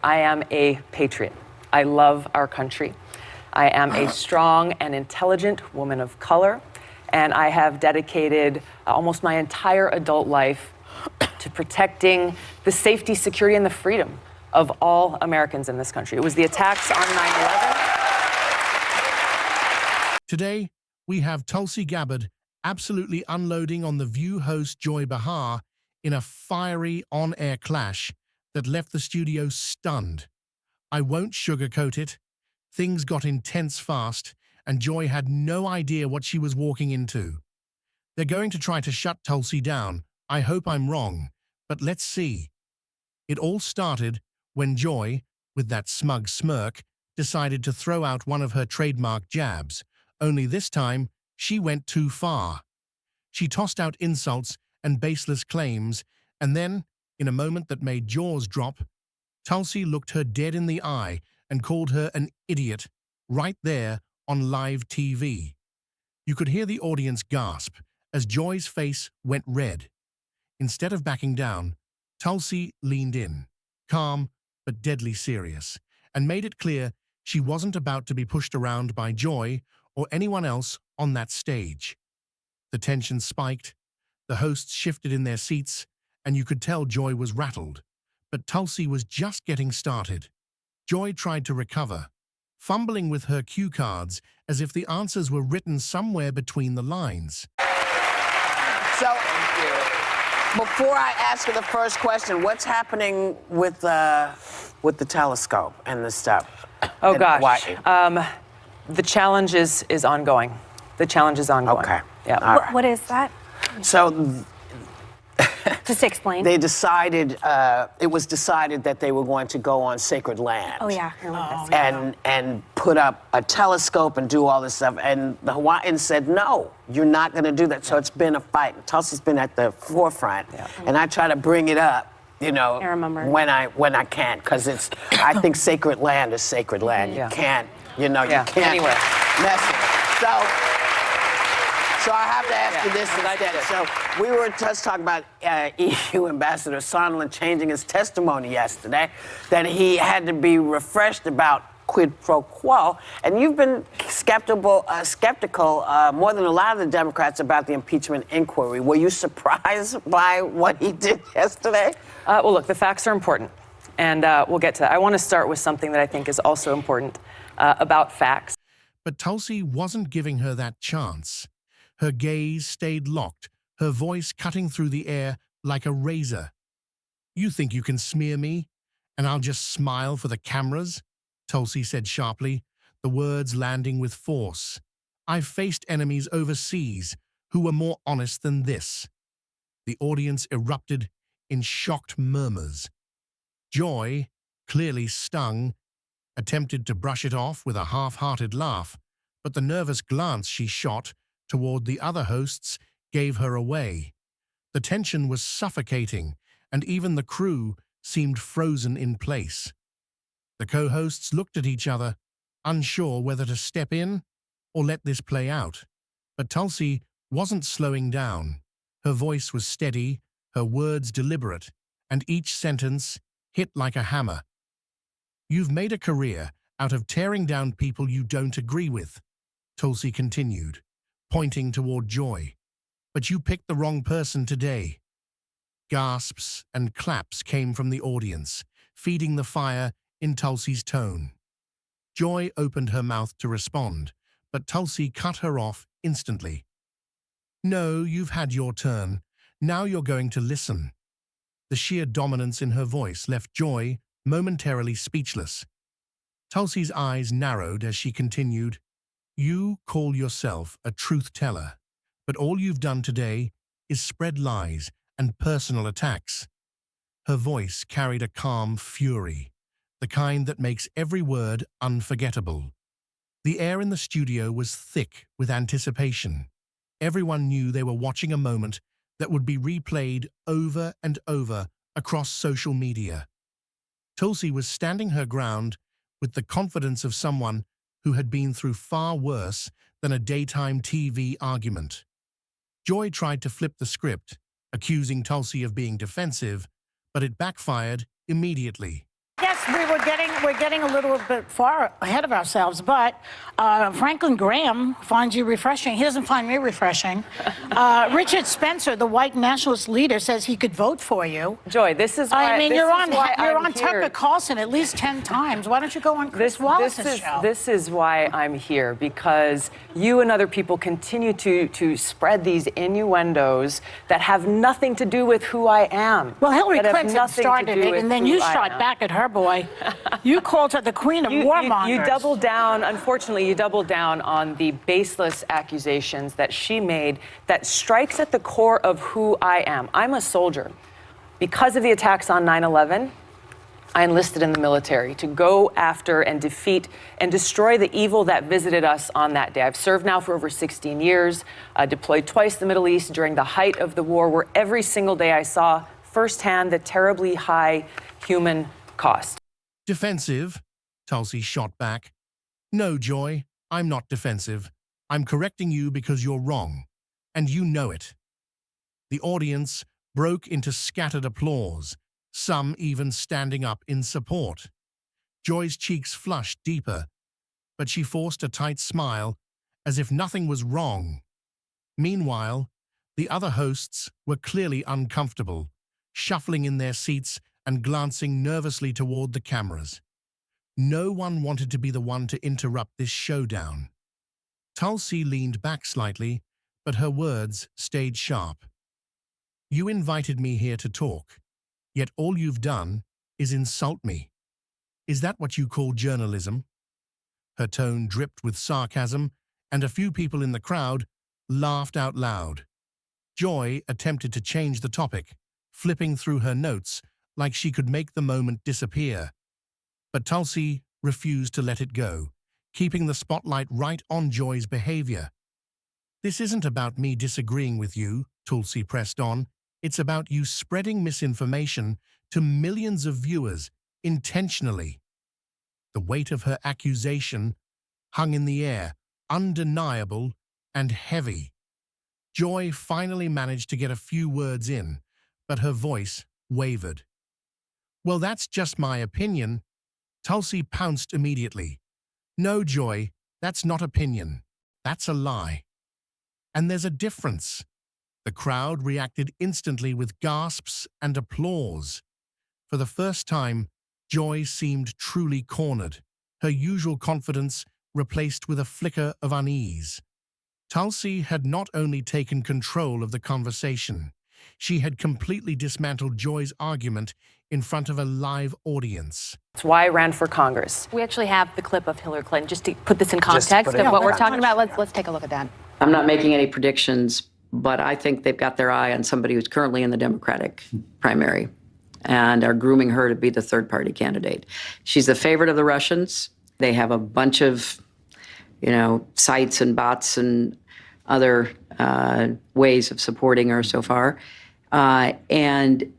I am a patriot. I love our country. I am a strong and intelligent woman of color, and I have dedicated almost my entire adult life to protecting the safety, security, and the freedom of all Americans in this country. It was the attacks on 9/11. Today, we have Tulsi Gabbard absolutely unloading on The View host Joy Behar in a fiery on-air clash that left the studio stunned. I won't sugarcoat it. Things got intense fast, and Joy had no idea what she was walking into. They're going to try to shut Tulsi down. I hope I'm wrong, but let's see. It all started when Joy, with that smug smirk, decided to throw out one of her trademark jabs. Only this time, she went too far. She tossed out insults and baseless claims, and then, in a moment that made jaws drop, Tulsi looked her dead in the eye and called her an idiot right there on live TV. You could hear the audience gasp as Joy's face went red. Instead of backing down, Tulsi leaned in, calm but deadly serious, and made it clear she wasn't about to be pushed around by Joy or anyone else on that stage. The tension spiked, the hosts shifted in their seats, and you could tell Joy was rattled. But Tulsi was just getting started. Joy tried to recover, fumbling with her cue cards as if the answers were written somewhere between the lines. So, before I ask you the first question, what's happening with the telescope and the stuff? Oh, gosh. The challenge is ongoing. The challenge is ongoing. Okay. Yeah. Right. What is that? So, Just explain. they decided, it was decided that they were going to go on sacred land. Oh, yeah. I remember this. And put up a telescope and do all this stuff. And the Hawaiians said, no, you're not going to do that. So it's been a fight. Tulsi's been at the forefront. Yeah. And I try to bring it up, you know, I remember. when I can, because I think sacred land is sacred land. Yeah. You can't, you can't Anyway. mess with it. So I have to ask you this instead. So we were just talking about EU Ambassador Sondland changing his testimony yesterday, that he had to be refreshed about quid pro quo. And you've been skeptical more than a lot of the Democrats about the impeachment inquiry. Were you surprised by what he did yesterday? Well, look, the facts are important, and we'll get to that. I want to start with something that I think is also important about facts. But Tulsi wasn't giving her that chance. Her gaze stayed locked, her voice cutting through the air like a razor. "You think you can smear me, and I'll just smile for the cameras?" Tulsi said sharply, the words landing with force. "I've faced enemies overseas who were more honest than this." The audience erupted in shocked murmurs. Joy, clearly stung, attempted to brush it off with a half-hearted laugh, but the nervous glance she shot toward the other hosts gave her away. The tension was suffocating, and even the crew seemed frozen in place. The co-hosts looked at each other, unsure whether to step in or let this play out. But Tulsi wasn't slowing down. Her voice was steady, her words deliberate, and each sentence hit like a hammer. "You've made a career out of tearing down people you don't agree with," Tulsi continued, pointing toward Joy. "But you picked the wrong person today." Gasps and claps came from the audience, feeding the fire in Tulsi's tone. Joy opened her mouth to respond, but Tulsi cut her off instantly. "No, you've had your turn. Now you're going to listen." The sheer dominance in her voice left Joy momentarily speechless. Tulsi's eyes narrowed as she continued, "You call yourself a truth teller, but all you've done today is spread lies and personal attacks." Her voice carried a calm fury, the kind that makes every word unforgettable. The air in the studio was thick with anticipation. Everyone knew they were watching a moment that would be replayed over and over across social media. Tulsi was standing her ground with the confidence of someone who had been through far worse than a daytime TV argument. Joy tried to flip the script, accusing Tulsi of being defensive, but it backfired immediately. Yes, we're getting a little bit far ahead of ourselves, but Franklin Graham finds you refreshing. He doesn't find me refreshing. Richard Spencer, the white nationalist leader, says he could vote for you. Joy, this is why. I mean, you're on here. Tucker Carlson at least 10 times. Why don't you go on Chris Wallace's show? This is why I'm here, because you and other people continue to spread these innuendos that have nothing to do with who I am. Well, Hillary that have Clinton nothing to started do it, with and then who you I shot am. back at her, boy. You called her the queen of warmongers. You doubled down, unfortunately, you doubled down on the baseless accusations that she made that strikes at the core of who I am. I'm a soldier. Because of the attacks on 9/11, I enlisted in the military to go after and defeat and destroy the evil that visited us on that day. I've served now for over 16 years, deployed twice to the Middle East during the height of the war, where every single day I saw firsthand the terribly high human cost. Defensive? Tulsi shot back. No, Joy, I'm not defensive. I'm correcting you because you're wrong, and you know it. The audience broke into scattered applause, some even standing up in support. Joy's cheeks flushed deeper, but she forced a tight smile as if nothing was wrong. Meanwhile, the other hosts were clearly uncomfortable, shuffling in their seats and glancing nervously toward the cameras. No one wanted to be the one to interrupt this showdown. Tulsi leaned back slightly, but her words stayed sharp. You invited me here to talk, yet all you've done is insult me. Is that what you call journalism? Her tone dripped with sarcasm, and a few people in the crowd laughed out loud. Joy attempted to change the topic, flipping through her notes like she could make the moment disappear. But Tulsi refused to let it go, keeping the spotlight right on Joy's behavior. This isn't about me disagreeing with you, Tulsi pressed on. It's about you spreading misinformation to millions of viewers intentionally. The weight of her accusation hung in the air, undeniable and heavy. Joy finally managed to get a few words in, but her voice wavered. Well, that's just my opinion. Tulsi pounced immediately. No, Joy, that's not opinion. That's a lie. And there's a difference. The crowd reacted instantly with gasps and applause. For the first time, Joy seemed truly cornered, her usual confidence replaced with a flicker of unease. Tulsi had not only taken control of the conversation, she had completely dismantled Joy's argument in front of a live audience. That's why I ran for Congress. We actually have the clip of Hillary Clinton, just to put this in context of what we're talking about. Let's take a look at that. I'm not making any predictions, but I think they've got their eye on somebody who's currently in the Democratic primary and are grooming her to be the third-party candidate. She's the favorite of the Russians. They have a bunch of, sites and bots and other ways of supporting her so far. And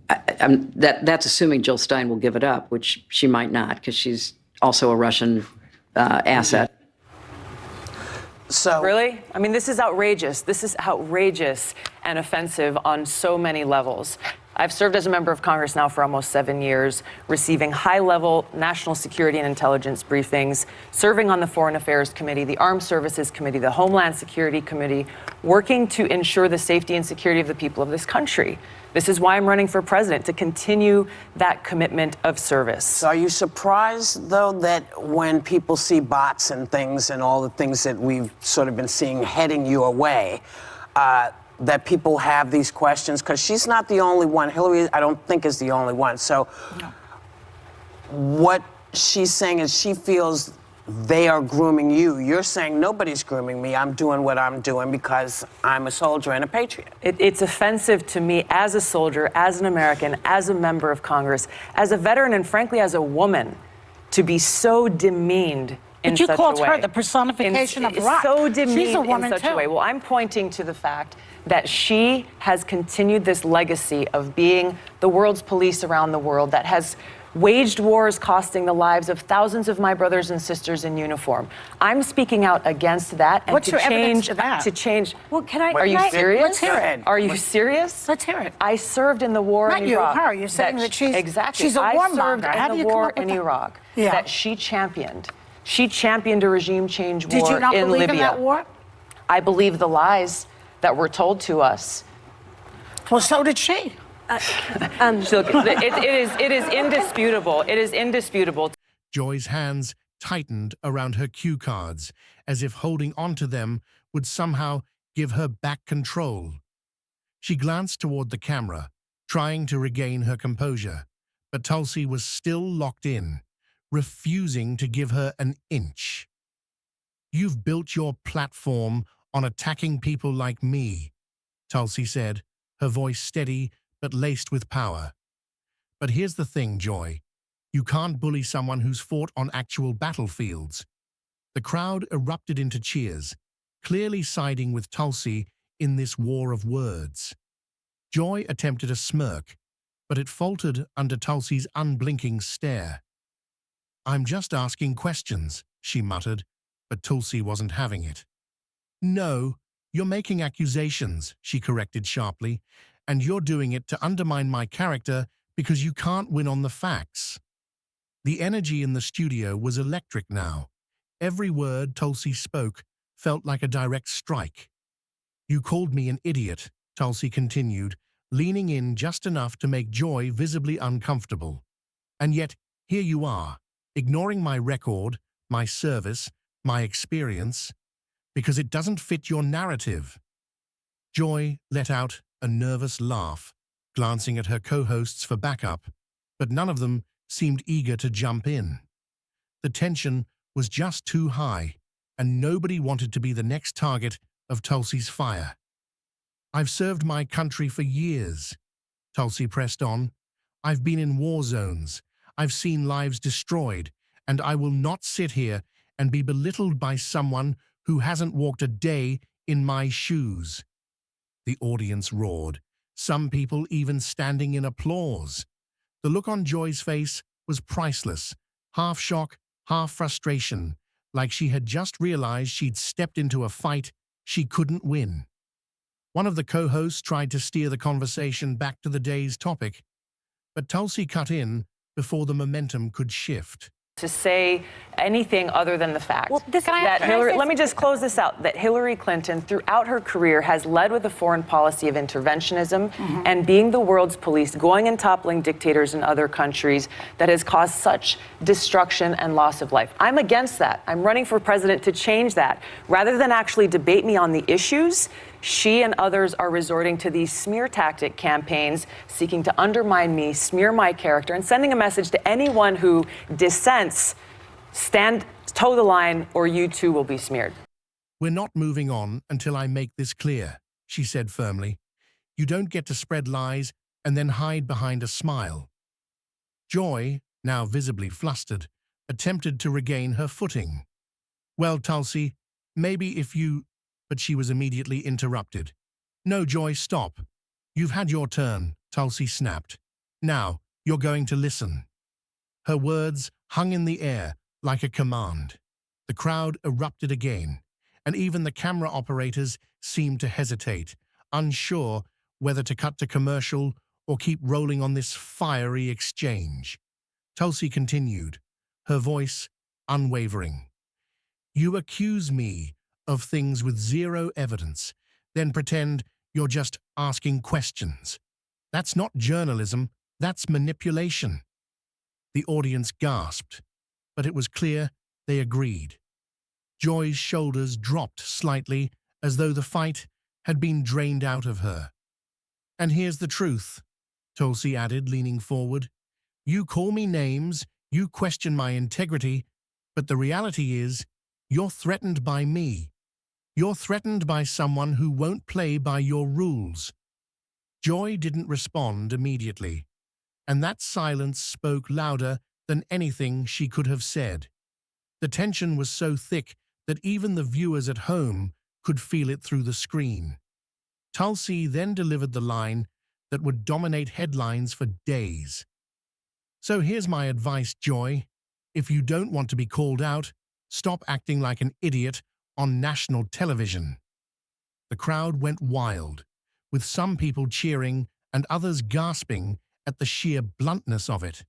that's assuming Jill Stein will give it up, which she might not, because she's also a Russian asset. So Really? I mean, this is outrageous. This is outrageous and offensive on so many levels. I've served as a member of Congress now for almost 7 years, receiving high-level national security and intelligence briefings, serving on the Foreign Affairs Committee, the Armed Services Committee, the Homeland Security Committee, working to ensure the safety and security of the people of this country. This is why I'm running for president, to continue that commitment of service. So are you surprised, though, that when people see bots and things and all the things that we've sort of been seeing heading your way, that people have these questions? Because she's not the only one. Hillary, I don't think, is the only one. So what she's saying is she feels they are grooming you. You're saying nobody's grooming me. I'm doing what I'm doing because I'm a soldier and a patriot. It's offensive to me as a soldier, as an American, as a member of Congress, as a veteran, and frankly, as a woman, to be so demeaned in such a way. But you called her the personification of rock. So demeaned She's a woman in such too. a way. Well, I'm pointing to the fact that she has continued this legacy of being the world's police around the world, that has waged wars costing the lives of thousands of my brothers and sisters in uniform. I'm speaking out against that and What's to your evidence change to that? to change. Well, can I? Are you can I- serious? Let's hear it. Are you serious? Let's hear it. I served in the war Not in you, Iraq. her. You're saying that she's- exactly. she's a I warmonger. served How do in you the come war up with in that? Iraq Yeah. that she championed. She championed a regime change war Did you not in believe Libya. in that war? I believe the lies that were told to us. Well, so did she. Look, it is indisputable. It is indisputable. Joy's hands tightened around her cue cards, as if holding onto them would somehow give her back control. She glanced toward the camera, trying to regain her composure, but Tulsi was still locked in, refusing to give her an inch. "You've built your platform on attacking people like me," Tulsi said, her voice steady but laced with power. "But here's the thing, Joy. You can't bully someone who's fought on actual battlefields." The crowd erupted into cheers, clearly siding with Tulsi in this war of words. Joy attempted a smirk, but it faltered under Tulsi's unblinking stare. "I'm just asking questions," she muttered, but Tulsi wasn't having it. "No, you're making accusations," she corrected sharply, "and you're doing it to undermine my character because you can't win on the facts." The energy in the studio was electric now. Every word Tulsi spoke felt like a direct strike. "You called me an idiot," Tulsi continued, leaning in just enough to make Joy visibly uncomfortable. "And yet, here you are, ignoring my record, my service, my experience, because it doesn't fit your narrative." Joy let out a nervous laugh, glancing at her co-hosts for backup, but none of them seemed eager to jump in. The tension was just too high, and nobody wanted to be the next target of Tulsi's fire. "I've served my country for years," Tulsi pressed on. "I've been in war zones. I've seen lives destroyed, and I will not sit here and be belittled by someone who hasn't walked a day in my shoes." The audience roared, some people even standing in applause. The look on Joy's face was priceless, half shock, half frustration, like she had just realized she'd stepped into a fight she couldn't win. One of the co-hosts tried to steer the conversation back to the day's topic, but Tulsi cut in before the momentum could shift. To say anything other than the fact Well, this- Can I- that can I Hillary, say let me just close this out, that Hillary Clinton throughout her career has led with a foreign policy of interventionism and being the world's police, going and toppling dictators in other countries that has caused such destruction and loss of life. I'm against that. I'm running for president to change that. Rather than actually debate me on the issues, she and others are resorting to these smear tactic campaigns, seeking to undermine me, smear my character, and sending a message to anyone who dissents, toe the line, or you too will be smeared. "We're not moving on until I make this clear," she said firmly. "You don't get to spread lies and then hide behind a smile." Joy, now visibly flustered, attempted to regain her footing. "Well, Tulsi, maybe if you—" but she was immediately interrupted. "No, Joy, stop. You've had your turn," Tulsi snapped. "Now, you're going to listen." Her words hung in the air like a command. The crowd erupted again, and even the camera operators seemed to hesitate, unsure whether to cut to commercial or keep rolling on this fiery exchange. Tulsi continued, her voice unwavering. "You accuse me of things with zero evidence, then pretend you're just asking questions. That's not journalism, that's manipulation." The audience gasped, but it was clear they agreed. Joy's shoulders dropped slightly as though the fight had been drained out of her. "And here's the truth," Tulsi added, leaning forward. "You call me names, you question my integrity, but the reality is, you're threatened by me. You're threatened by someone who won't play by your rules." Joy didn't respond immediately, and that silence spoke louder than anything she could have said. The tension was so thick that even the viewers at home could feel it through the screen. Tulsi then delivered the line that would dominate headlines for days. So here's my advice, Joy. If you don't want to be called out, stop acting like an idiot on national television. The crowd went wild, with some people cheering and others gasping at the sheer bluntness of it.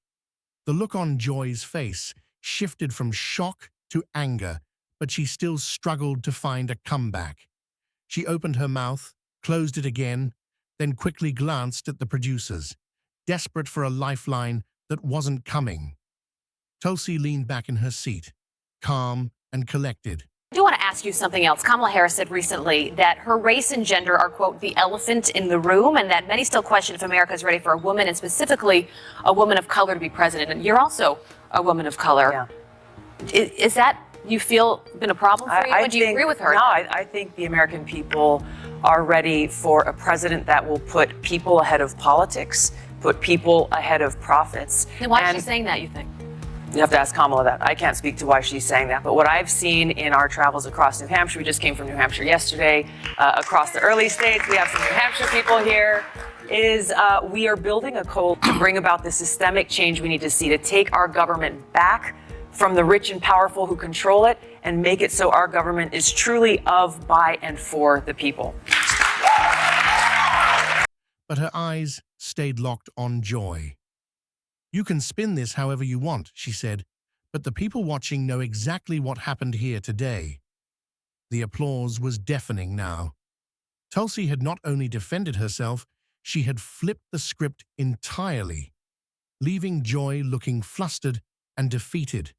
The look on Joy's face shifted from shock to anger, but she still struggled to find a comeback. She opened her mouth, closed it again, then quickly glanced at the producers, desperate for a lifeline that wasn't coming. Tulsi leaned back in her seat, calm and collected. I do want to ask you something else. Kamala Harris said recently that her race and gender are, quote, the elephant in the room, and that many still question if America is ready for a woman, and specifically a woman of color, to be president. And you're also a woman of color. Yeah. Is that, you feel, been a problem for you? Do you agree with her? No, I think the American people are ready for a president that will put people ahead of politics, put people ahead of profits. Then why is she saying that, you think? You have to ask Kamala that. I can't speak to why she's saying that. But what I've seen in our travels across New Hampshire, we just came from New Hampshire yesterday, across the early states, we have some New Hampshire people here, is we are building a coalition to bring about the systemic change we need to see to take our government back from the rich and powerful who control it and make it so our government is truly of, by, and for the people. But her eyes stayed locked on Joy. You can spin this however you want, she said, but the people watching know exactly what happened here today. The applause was deafening now. Tulsi had not only defended herself, she had flipped the script entirely, leaving Joy looking flustered and defeated.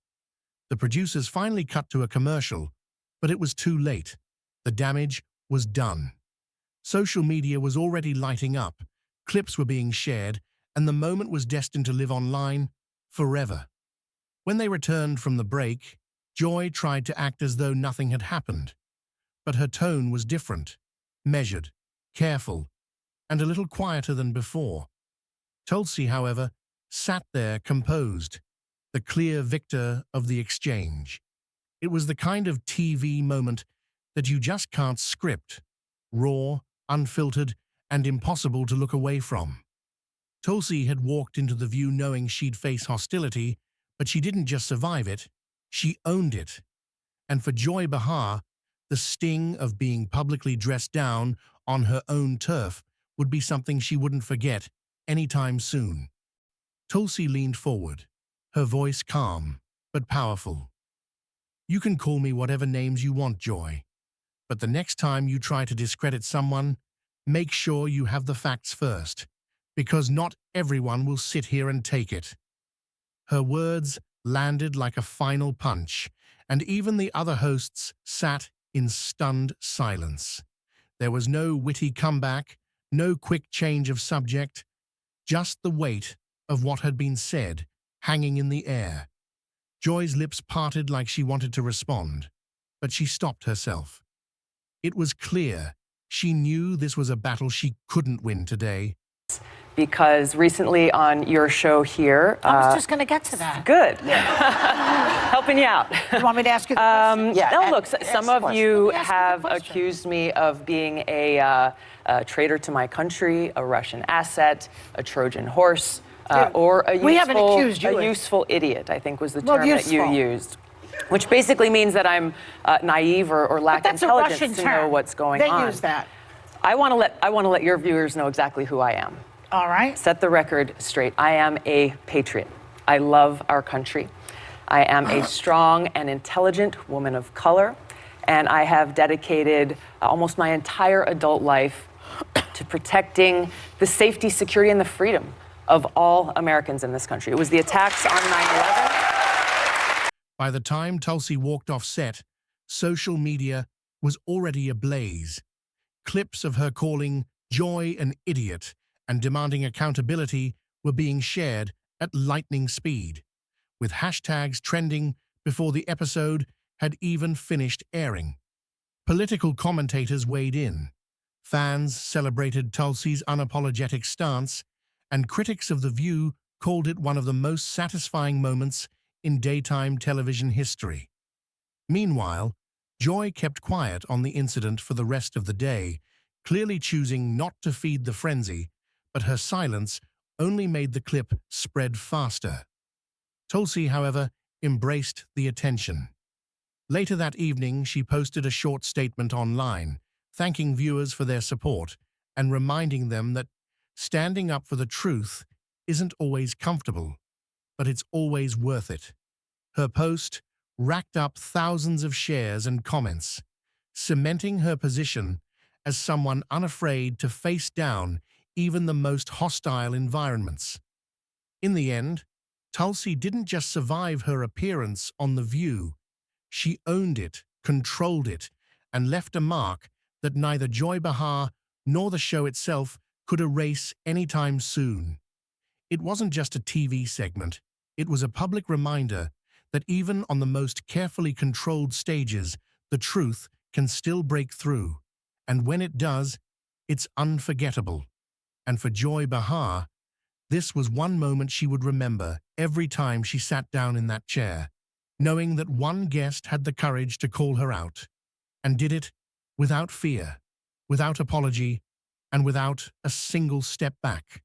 The producers finally cut to a commercial, but it was too late. The damage was done. Social media was already lighting up, clips were being shared, and the moment was destined to live online forever. When they returned from the break, Joy tried to act as though nothing had happened. But her tone was different, measured, careful, and a little quieter than before. Tulsi, however, sat there composed, the clear victor of the exchange. It was the kind of TV moment that you just can't script, raw, unfiltered, and impossible to look away from. Tulsi had walked into the view knowing she'd face hostility, but she didn't just survive it, she owned it. And for Joy Behar, the sting of being publicly dressed down on her own turf would be something she wouldn't forget anytime soon. Tulsi leaned forward, her voice calm but powerful. You can call me whatever names you want, Joy, but the next time you try to discredit someone, make sure you have the facts first, because not everyone will sit here and take it. Her words landed like a final punch, and even the other hosts sat in stunned silence. There was no witty comeback, no quick change of subject, just the weight of what had been said hanging in the air. Joy's lips parted like she wanted to respond, but she stopped herself. It was clear she knew this was a battle she couldn't win today. Because recently on your show here... I was just going to get to that. Good. Helping you out. You want me to ask you the question? Yeah, No, look, some of you Ask me the have question. accused me of being a traitor to my country, a Russian asset, a Trojan horse, or a we haven't accused you of- useful idiot, I think was the Well, term that you useful. used. Which basically means that I'm naive or lack That's a intelligence Russian to term. know what's going They on. use that. I want to let your viewers know exactly who I am. All right. Set the record straight. I am a patriot. I love our country. I am a strong and intelligent woman of color, and I have dedicated almost my entire adult life to protecting the safety, security, and the freedom of all Americans in this country. It was the attacks on 9/11. By the time Tulsi walked off set, social media was already ablaze. Clips of her calling Joy an idiot and demanding accountability were being shared at lightning speed, with hashtags trending before the episode had even finished airing. Political commentators weighed in. Fans celebrated Tulsi's unapologetic stance, and critics of The View called it one of the most satisfying moments in daytime television history. Meanwhile, Joy kept quiet on the incident for the rest of the day, clearly choosing not to feed the frenzy, but her silence only made the clip spread faster. Tulsi, however, embraced the attention. Later that evening, she posted a short statement online, thanking viewers for their support and reminding them that standing up for the truth isn't always comfortable, but it's always worth it. Her post racked up thousands of shares and comments, cementing her position as someone unafraid to face down even the most hostile environments. In the end, Tulsi didn't just survive her appearance on The View, she owned it, controlled it, and left a mark that neither Joy Behar nor the show itself could erase anytime soon. It wasn't just a TV segment, it was a public reminder that even on the most carefully controlled stages, the truth can still break through. And when it does, it's unforgettable. And for Joy Behar, this was one moment she would remember every time she sat down in that chair, knowing that one guest had the courage to call her out, and did it without fear, without apology, and without a single step back.